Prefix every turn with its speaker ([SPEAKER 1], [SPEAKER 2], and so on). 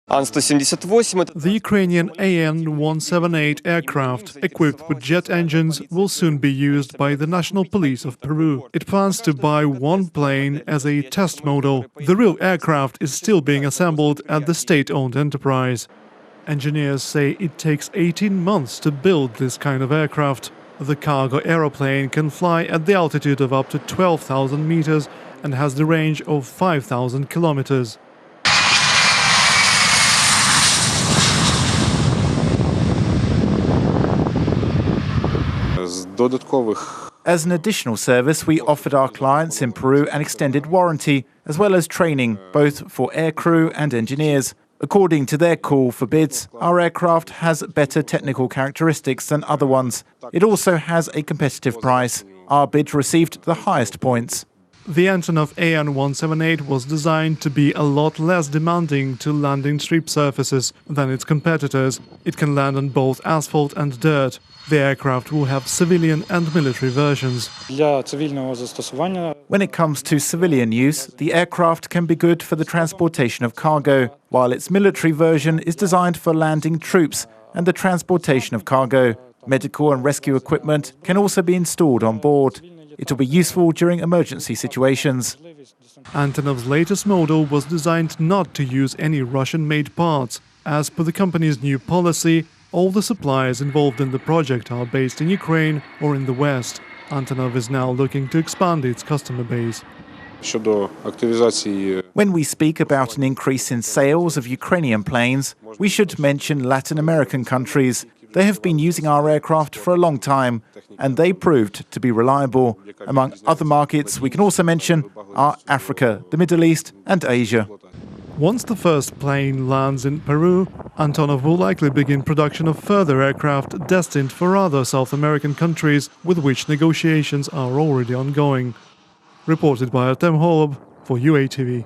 [SPEAKER 1] The Ukrainian An-178 aircraft, equipped with jet engines, will soon be used by the National Police of Peru. It plans to buy one plane as a test model. The real aircraft is still being assembled at the state-owned enterprise. Engineers say it takes 18 months to build this kind of aircraft. The cargo aeroplane can fly at the altitude of up to 12,000 meters and has the range of 5,000 kilometers.
[SPEAKER 2] As an additional service, we offered our clients in Peru an extended warranty, as well as training, both for aircrew and engineers. According to their call for bids, our aircraft has better technical characteristics than other ones. It also has a competitive price. Our bid received the highest points.
[SPEAKER 1] The Antonov An-178 was designed to be a lot less demanding to landing strip surfaces than its competitors. It can land on both asphalt and dirt. The aircraft will have civilian and military versions.
[SPEAKER 2] When it comes to civilian use, the aircraft can be good for the transportation of cargo, while its military version is designed for landing troops and the transportation of cargo. Medical and rescue equipment can also be installed on board. It will be useful during emergency situations.
[SPEAKER 1] Antonov's latest model was designed not to use any Russian-made parts. As per the company's new policy, all the suppliers involved in the project are based in Ukraine or in the West. Antonov is now looking to expand its customer base.
[SPEAKER 2] When we speak about an increase in sales of Ukrainian planes, we should mention Latin American countries. They have been using our aircraft for a long time, and they proved to be reliable. Among other markets, we can also mention are Africa, the Middle East and Asia.
[SPEAKER 1] Once the first plane lands in Peru, Antonov will likely begin production of further aircraft destined for other South American countries with which negotiations are already ongoing. Reported by Artem Holob for UATV.